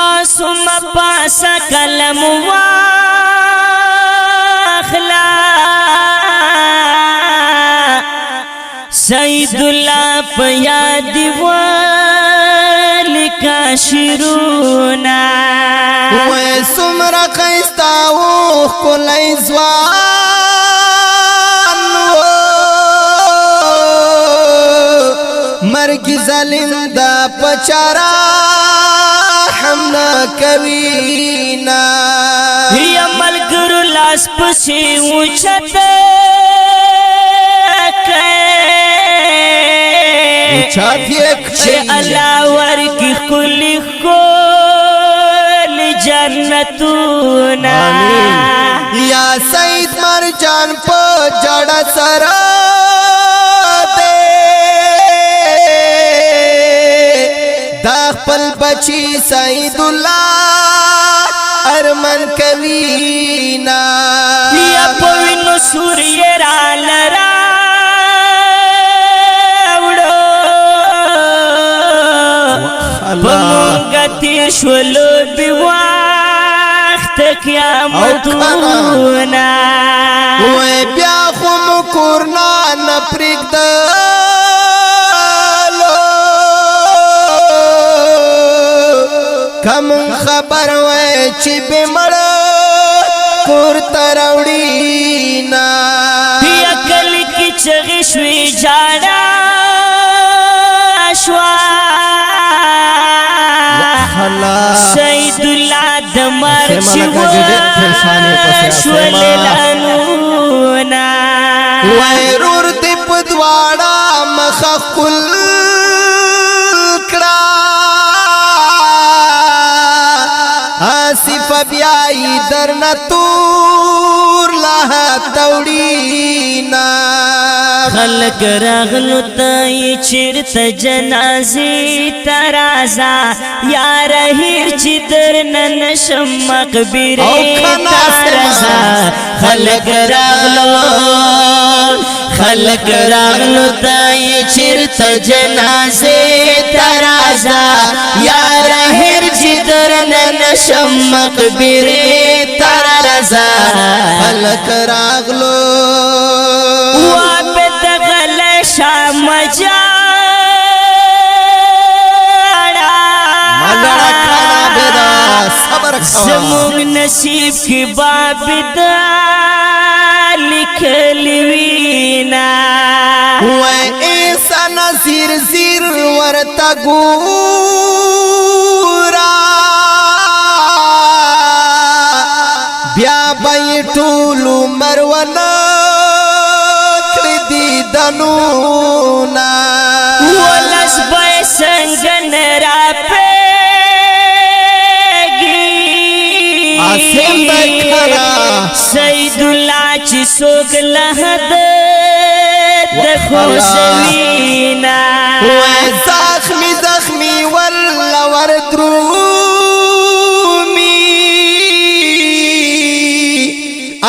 معصوم پاسا کلم واخلا سید اللہ پیاد والکا شرونا وی سمرا خیستاوخ کلی زوان مرگ ظلم دا پچارا حمنا کوینا یا ملگر لاس پسی اوچت چه اللہ ورکی کلی کل جنتونا یا سید مرجان پا جڑا سرا دے داخل بچی سید اللہ ارمن کوینا یا پوینو سوری رال پمونگا تیر شولو بیواخت قیامتونا وی بیا خم کورنا نپریک دلو کم خبر وی چی بیمڑ کور تروڑینا بیا کلی کی چغشوی جانا شوا سید اللہ دمار شوا شواللانونا ویرور دی پدواڑا مخخل کرا آصف بیائی در نتور لها توڑینا خلق راغلو تای چرت جنازی ترازا یا رهیر چی در ننشم مقبری ترازا خلق راغلو تای چرت جنازی ترازا یا رهیر چی در ننشم مقبری ترازا خلق راغلو شام جاڑا زمون نصیب کی باب دا لکھلوینا وی ایسا نصیر زیر ورطا گورا بیا بای ٹولو مروانا دنونا ولس بای سنگن را پیگی آسیم بکھنا سید اللہ چی سوگ لحد دخوشوینا وی زخمی زخمی واللہ وردرومی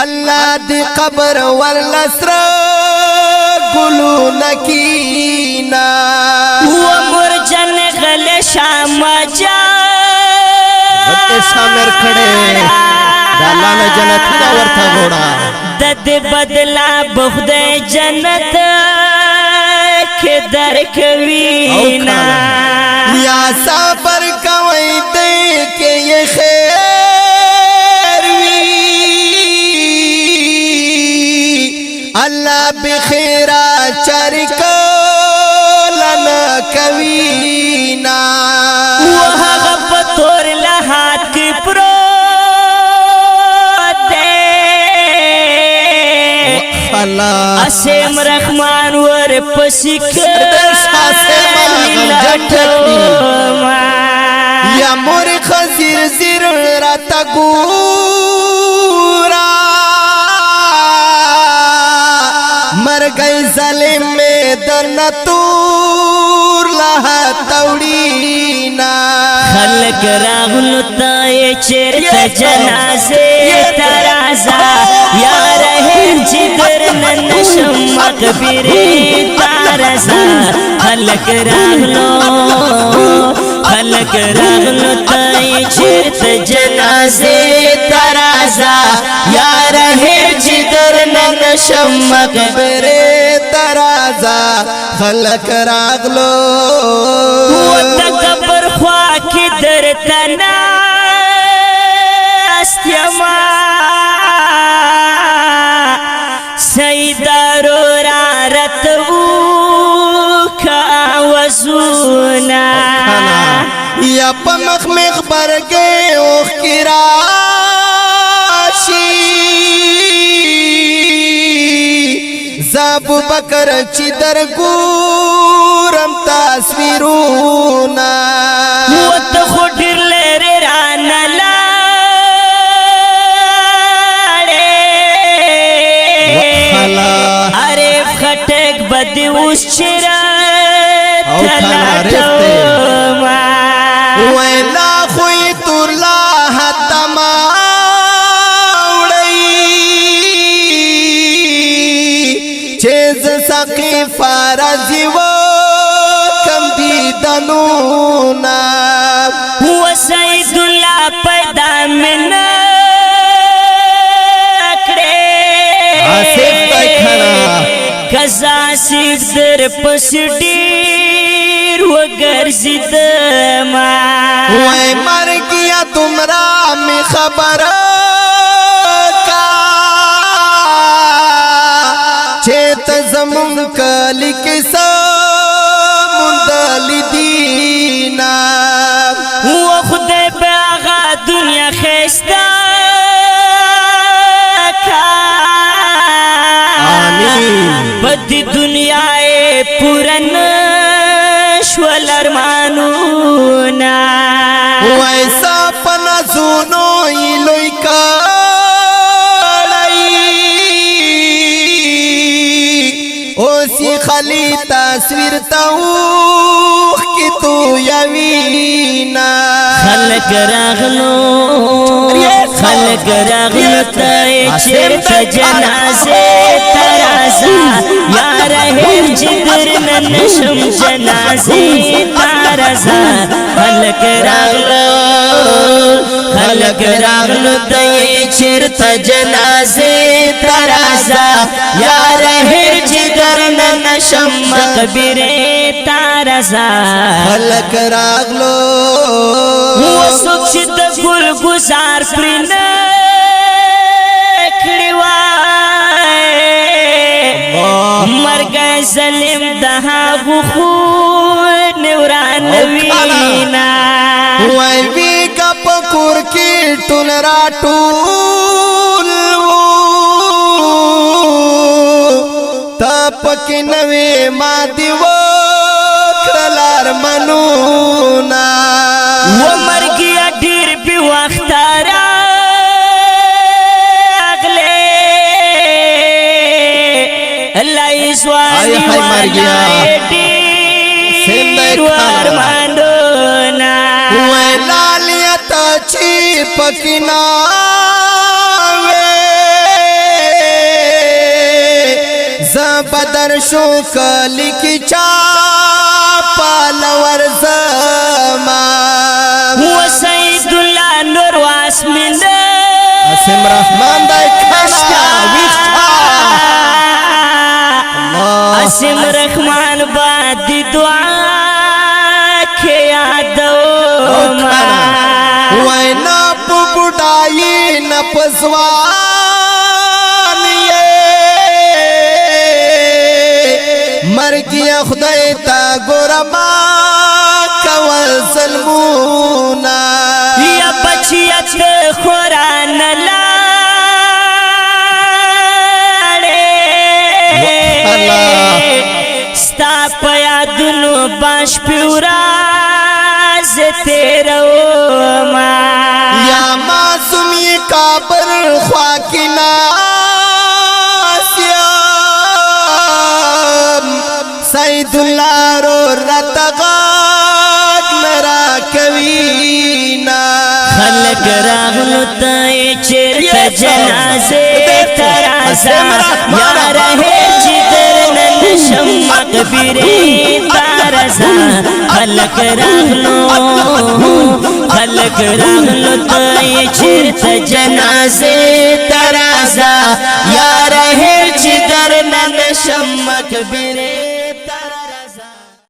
اللہ دی قبر واللہ سرا گلو نکینا ومرجن غل شام شامر کھڑے دالا نے جنت کا ورتا گھوڑا دد بدلا بخد جنت کے در کوینا یا صبر کوئی دے کے یہ خیر وی اللہ بخیرہ چرکا لنا کوینا وہاں پتور لہات کی پرو دے اسیم رحمان ور پسکر یا مور خزیر زیر راتا گورا مر گئی ظلم میں در نتور لها توڑینا خلق راغلو تای چرت جنازے ترازا یا رہے جگر ننشم مقبری ترازا خلق راغلو تای چرت جنازه ترازا یار هر جدر ننشم مقبره ترازا خلق راغلو قبر خوا کی درته ناست یما سیدارو را رتو کا وزونا یا پا مخ برگے اوخ کی راشی زابو بکر چی در گورم تصویرونا وط خودر لیر رانا لارے عریف خٹک بدی اس چرات تلاٹو ما ویلا خوی ترلا حتما چیز سقی فارزی و کم دیدنونا و سید اللہ پیدا من اکڑے آصف تکھنا کزا صرف در پس دیر و گرزید ما وی مر گیا تمرا می خبر چیت زمون کلی کسا مندلی دینا و خود باغا دنیا خیستا کا آمین بدی دنیا پورن شول ارمانونا ویسا پنا زونو ایلوی اوسی خلی تصویر تاوخ کی تو یوینا خلق راغلو تای چرت جنازه ترازا یار هر جدر ننشم جنازه ترازا خلق راغلو تای چرت جنازه ترازا یار هر جدر ننشم مقبره ترازا خلق راغلو وسوک چې د ګل گزار پرې نه کړی وای مرګ ظلم د هغو خون ورانوینا وای وی کپ کور کی ټول را ټول تپک نوې ما دیو کلار منونا و مرګیا ډیر په وخت راغله الله ایسوانی مرګیا ډیر ورمانډونا ویلالیت چی پکنا زبدر شو کلی کی چا پالور زما و سید اللہ نور واسمن اسم رحمان دای کشتا ویشتا اسم رحمان باد دعا کے یادو ما وای نا پو بډای نا پسوان مرګیا خدای تا ګورما کول ظلمونا یا بچیت خوران لاړې ستا په یادونو باش پیوراز تیروما یا معصومی کابر خواکنا سید اللہ رو رتغاق مرا کوینا خلق راغلو تای چرت جنازے ترازا یار ہے جدر نن شمک بیره تارزا خلق راغلو تای چرت جنازه ترازا یا رہے چی در نن شمک بیره